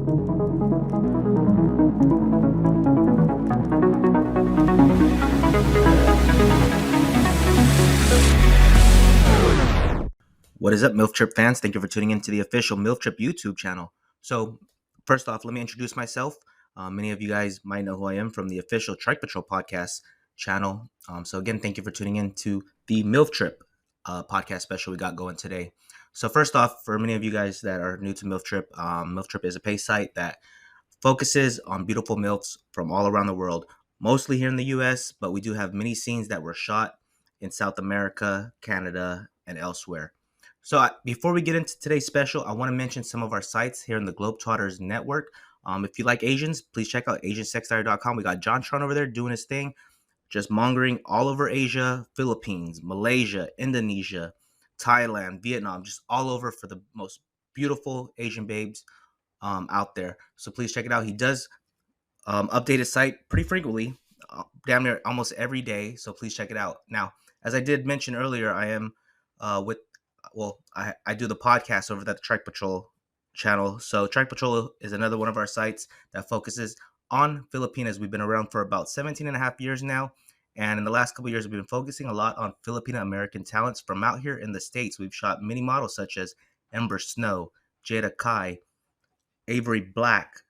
What is up, MilfTrip fans? Thank you for tuning in to the official MilfTrip YouTube channel. So, first off, let me introduce myself. Many of you guys might know who I am from the official Trike Patrol podcast channel. So, again, thank you for tuning in to the MilfTrip podcast special we got going today. So, first off, for many of you guys that are new to MilfTrip, MilfTrip is a pay site that focuses on beautiful MILFs from all around the world, mostly here in the US, but we do have many scenes that were shot in South America, Canada, and elsewhere. So before we get into today's special, I want to mention some of our sites here in the Globertwatters network. If you like Asians, please check out AsianSexDiary.com. We got John Tron over there doing his thing, just mongering all over Asia, Philippines, Malaysia, Indonesia, Thailand, Vietnam, just all over for the most beautiful Asian babes out there. So please check it out. He does update his site pretty frequently, damn near almost every day. So please check it out. Now, as I did mention earlier, I am I do the podcast over at the Trike Patrol channel. So Trike Patrol is another one of our sites that focuses on Filipinas. We've been around for about 17 and a half years now. And in the last couple of years, we've been focusing a lot on Filipino American talents from out here in the States. We've shot many models such as Ember Snow, Jada Kai, Avery Black.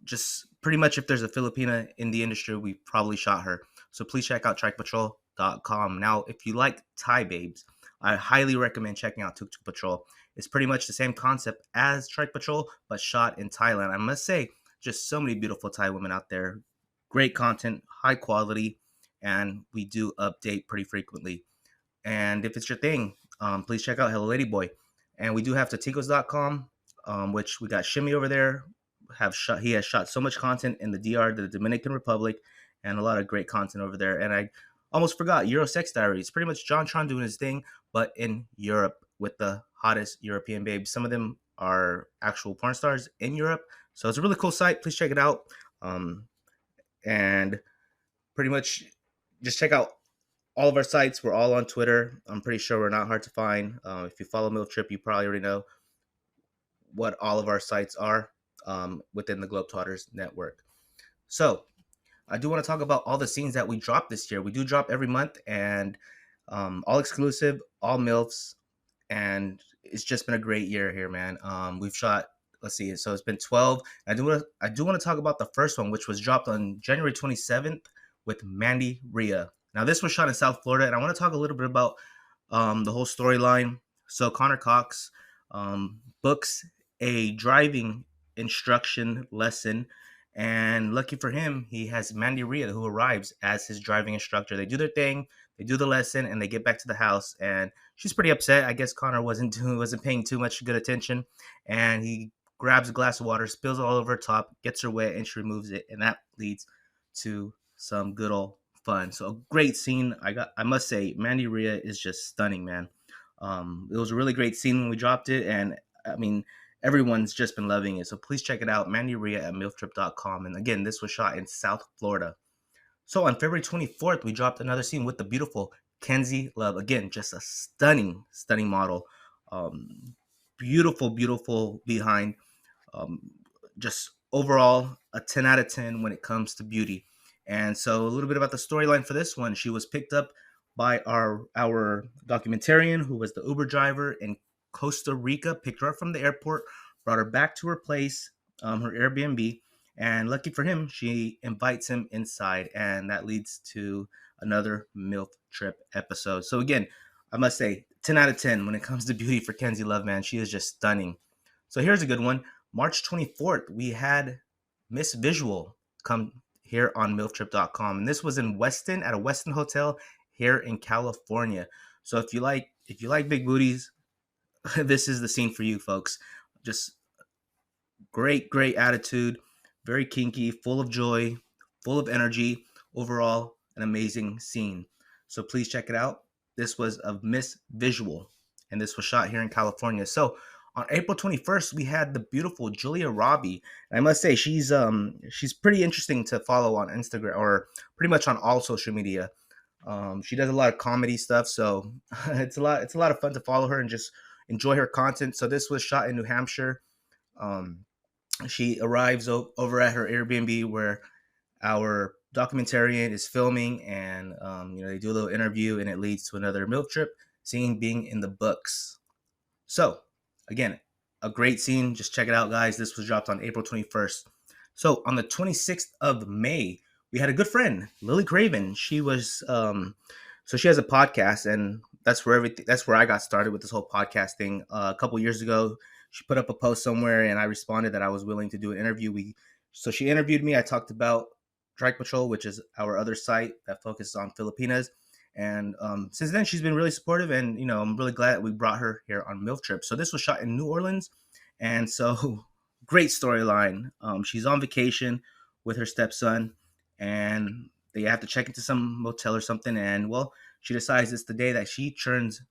Just pretty much if there's a Filipina in the industry, we probably shot her. So please check out trikepatrol.com. Now, if you like Thai babes, I highly recommend checking out Tuk Tuk Patrol. It's pretty much the same concept as Trike Patrol, but shot in Thailand. I must say, just so many beautiful Thai women out there. Great content, high quality, and we do update pretty frequently. And if it's your thing, please check out Hello Lady Boy. And we do have Taticos.com, which we got Shimmy over there. He has shot so much content in the DR, the Dominican Republic, and a lot of great content over there. And I almost forgot Eurosex Diaries. Pretty much John Tron doing his thing, but in Europe with the hottest European babes. Some of them are actual porn stars in Europe. So it's a really cool site. Please check it out. And pretty much just check out all of our sites. We're all on Twitter. I'm pretty sure we're not hard to find. If you follow MilfTrip, you probably already know what all of our sites are within the Globetrotters network. So I do want to talk about all the scenes that we dropped this year. We do drop every month, and all exclusive, all MILFs, and it's just been a great year here, man. We've shot, let's see, so it's been 12. I do want to talk about the first one, which was dropped on January 27th with Mandy Rhea. Now, this was shot in South Florida, and I want to talk a little bit about the whole storyline. So Connor Cox books a driving instruction lesson, and lucky for him, he has Mandy Rhea, who arrives as his driving instructor. They do their thing, they do the lesson, and they get back to the house, and she's pretty upset. I guess Connor wasn't paying too much good attention, and he grabs a glass of water, spills it all over her top, gets her wet, and she removes it, and that leads to some good old fun. So a great scene. I must say, Mandy Rhea is just stunning, man. It was a really great scene when we dropped it, and I mean, everyone's just been loving it. So please check it out, Mandy Rhea at MilfTrip.com. And again, this was shot in South Florida. So on February 24th, we dropped another scene with the beautiful Kenzie Love. Again, just a stunning model. Beautiful behind. Just overall, a 10 out of 10 when it comes to beauty. And so a little bit about the storyline for this one. She was picked up by our documentarian, who was the Uber driver in Costa Rica, picked her up from the airport, brought her back to her place, her Airbnb, and lucky for him, she invites him inside, and that leads to another MILF Trip episode. So again, I must say, 10 out of 10 when it comes to beauty for Kenzie Love, man. She is just stunning. So here's a good one. March 24th, we had Miss Visual come here on MilfTrip.com, and this was in Weston, at a Weston hotel here in California. So if you like big booties, this is the scene for you, folks. Just great attitude, very kinky, full of joy, full of energy. Overall, an amazing scene. So please check it out. This was of Miss Visual, and this was shot here in California. So on April 21st, we had the beautiful Julia Robbie. And I must say, she's pretty interesting to follow on Instagram, or pretty much on all social media. She does a lot of comedy stuff, so it's a lot of fun to follow her and just enjoy her content. So this was shot in New Hampshire. She arrives over at her Airbnb where our documentarian is filming, and they do a little interview, and it leads to another MILF trip scene being in the books. So, again, a great scene. Just check it out, guys. This was dropped on April 21st. So, on the 26th of May, we had a good friend, Lily Craven. She was, so she has a podcast, and that's where everything. That's where I got started with this whole podcast thing. A couple years ago, she put up a post somewhere, and I responded that I was willing to do an interview. So she interviewed me. I talked about Strike Patrol, which is our other site that focuses on Filipinas. And since then, she's been really supportive, and I'm really glad that we brought her here on MilfTrips. So this was shot in New Orleans, and so great storyline. She's on vacation with her stepson, and they have to check into some motel or something. And well, she decides it's the day that she turns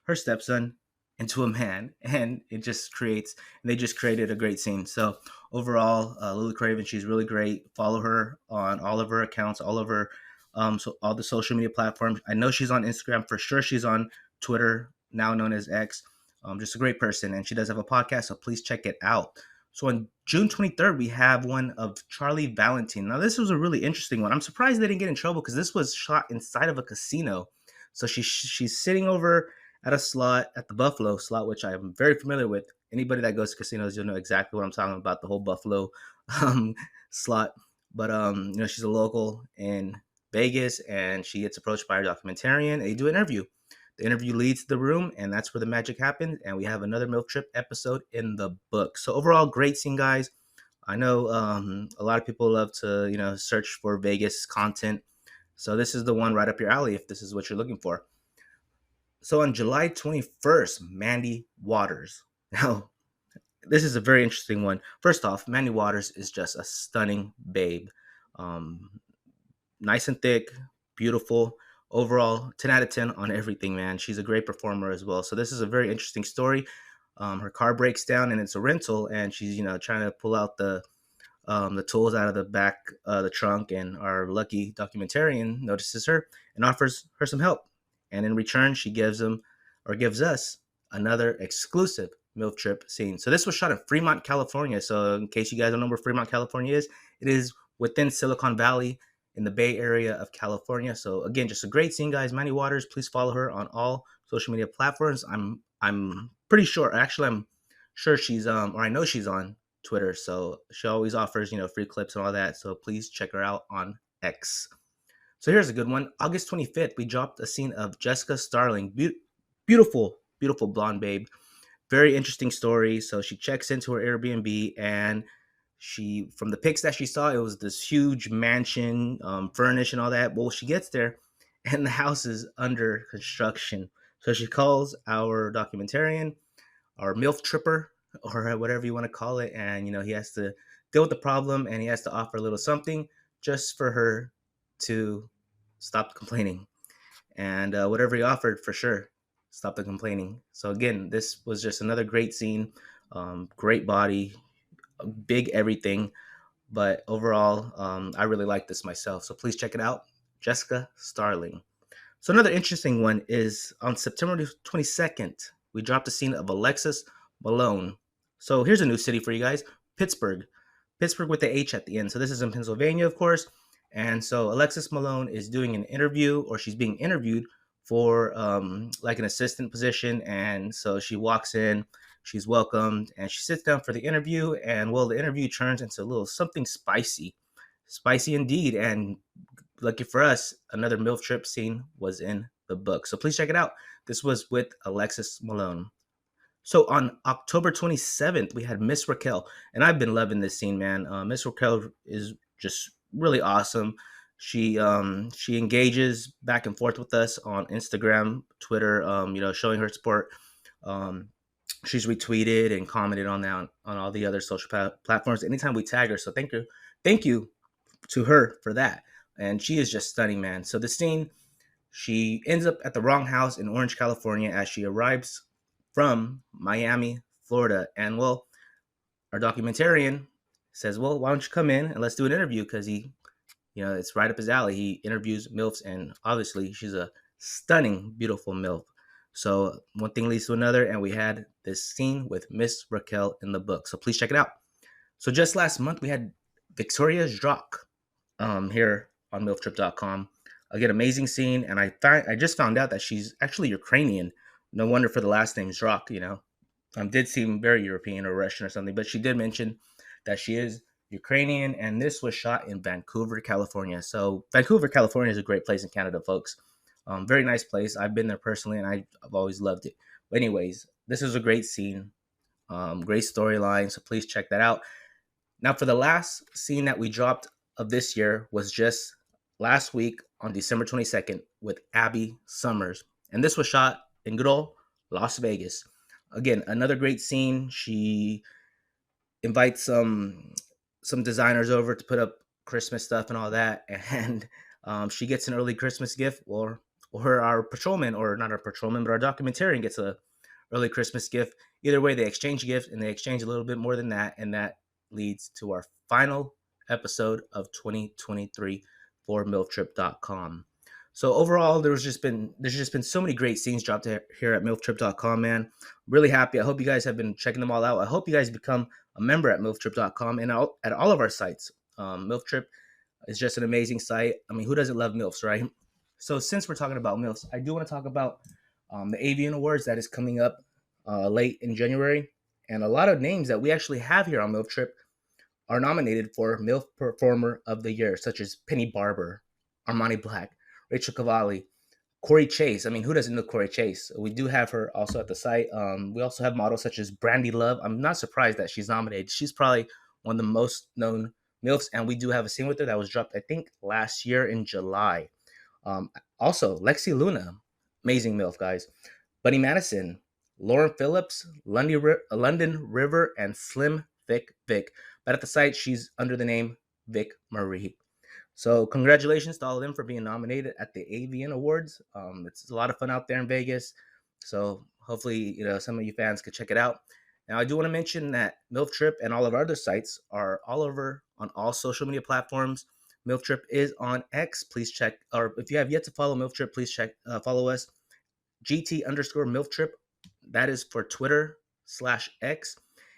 her stepson into a man, and they just created a great scene. So overall, Lily Craven, she's really great. Follow her on all of her accounts, all of her so all the social media platforms. I know she's on Instagram for sure. She's on Twitter, now known as X. Just a great person, and she does have a podcast, so please check it out. So on June 23rd, we have one of Charlie Valentine. Now this was a really interesting one. I'm surprised they didn't get in trouble because this was shot inside of a casino. So she's sitting over at a slot, at the Buffalo slot, which I am very familiar with. Anybody that goes to casinos, you'll know exactly what I'm talking about, the whole Buffalo um, slot. But she's a local in Vegas, and she gets approached by her documentarian. They do an interview. The interview leads to the room, and that's where the magic happens. And we have another MILF Trip episode in the book. So overall, great scene, guys. I know a lot of people love to search for Vegas content. So this is the one right up your alley if this is what you're looking for. So on July 21st, Mandy Waters. Now, this is a very interesting one. First off, Mandy Waters is just a stunning babe. Um, Nice and thick, beautiful. Overall, 10 out of 10 on everything, man. She's a great performer as well. So this is a very interesting story. Her car breaks down and it's a rental, and she's trying to pull out the tools out of the back the trunk, and our lucky documentarian notices her and offers her some help. And in return, she gives us another exclusive MILF trip scene. So this was shot in Fremont, California. So in case you guys don't know where Fremont, California is, it is within Silicon Valley in the Bay Area of California. So again, just a great scene, guys. Mandy Waters, please follow her on all social media platforms. I'm pretty sure, actually, I'm sure she's or I know she's on Twitter. So she always offers free clips and all that. So please check her out on X. So here's a good one. August 25th, we dropped a scene of Jessica Starling, beautiful, beautiful blonde babe. Very interesting story. So she checks into her Airbnb, and from the pics that she saw, it was this huge mansion, furnished and all that. Well, she gets there, and the house is under construction. So she calls our documentarian, our MILF tripper, or whatever you want to call it, and he has to deal with the problem, and he has to offer a little something just for her to stop complaining. And whatever he offered, for sure, stop the complaining. So again, this was just another great scene. Great body, big everything. But overall, I really like this myself. So please check it out. Jessica Starling. So another interesting one is on September 22nd, we dropped a scene of Alexis Malone. So here's a new city for you guys, Pittsburgh. Pittsburgh with the H at the end. So this is in Pennsylvania, of course. And so Alexis Malone is doing an interview, or she's being interviewed for like an assistant position. And so she walks in, she's welcomed, and she sits down for the interview. And well, the interview turns into a little something spicy indeed. And lucky for us, another MILF trip scene was in the book. So please check it out. This was with Alexis Malone. So on October 27th, we had Miss Raquel, and I've been loving this scene, man. Miss Raquel is just really awesome. She engages back and forth with us on Instagram, Twitter, showing her support. She's retweeted and commented on that on all the other social platforms anytime we tag her. So thank you to her for that. And she is just stunning, man. So the scene, she ends up at the wrong house in Orange, California, as she arrives from Miami, Florida. And well, our documentarian says, well, why don't you come in and let's do an interview? Because it's right up his alley. He interviews MILFs, and obviously she's a stunning, beautiful MILF. So one thing leads to another, and we had this scene with Miss Raquel in the book. So please check it out. So just last month we had Victoria Zdrock here on MilfTrip.com. Again, amazing scene, and I just found out that she's actually Ukrainian. No wonder for the last name Zdrock. Did seem very European or Russian or something, but she did mention that she is Ukrainian, and this was shot in Vancouver, California. So Vancouver, California is a great place in Canada, folks. Very nice place. I've been there personally, and I've always loved it. But anyways, this is a great scene, great storyline. So please check that out. Now, for the last scene that we dropped of this year was just last week on December 22nd with Abby Summers, and this was shot in good old Las Vegas. Again, another great scene. She invites some designers over to put up Christmas stuff and all that, and she gets an early Christmas gift, or our patrolman, or not our patrolman, but our documentarian gets a early Christmas gift. Either way, they exchange gifts, and they exchange a little bit more than that, and that leads to our final episode of 2023 for MilfTrip.com. So overall, there's just been so many great scenes dropped here at MilfTrip.com, man. Really happy. I hope you guys have been checking them all out. I hope you guys become a member at MilfTrip.com and at all of our sites. MilfTrip is just an amazing site. I mean, who doesn't love MILFs, right? So since we're talking about MILFs, I do want to talk about the Avian Awards that is coming up late in January. And a lot of names that we actually have here on MilfTrip are nominated for MILF Performer of the Year, such as Penny Barber, Armani Black, Rachel Cavalli, Corey Chase. I mean, who doesn't know Corey Chase? We do have her also at the site. We also have models such as Brandy Love. I'm not surprised that she's nominated. She's probably one of the most known MILFs, and we do have a scene with her that was dropped, I think, last year in July. Also, Lexi Luna, amazing MILF, guys. Bunny Madison, Lauren Phillips, London River, and Slim Vic Vic. But at the site, she's under the name Vic Marie. So congratulations to all of them for being nominated at the Avian Awards. It's a lot of fun out there in Vegas. So hopefully, some of you fans could check it out. Now, I do want to mention that MilfTrip and all of our other sites are all over on all social media platforms. MilfTrip is on X. Please check, or if you have yet to follow MilfTrip, please follow us. GT_MilfTrip. That is for Twitter/X.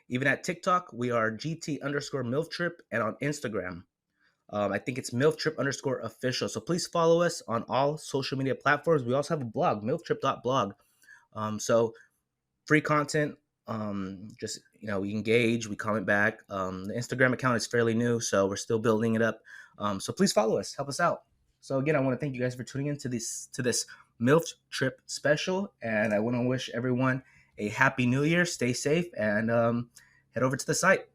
Even at TikTok, we are GT_MilfTrip, and on Instagram, I think it's MilfTrip_official. So please follow us on all social media platforms. We also have a blog, MilfTrip.blog. So free content. Just we engage, we comment back. The Instagram account is fairly new, so we're still building it up. So please follow us, help us out. So again, I want to thank you guys for tuning in to this MILF Trip special, and I want to wish everyone a happy new year. Stay safe, and head over to the site.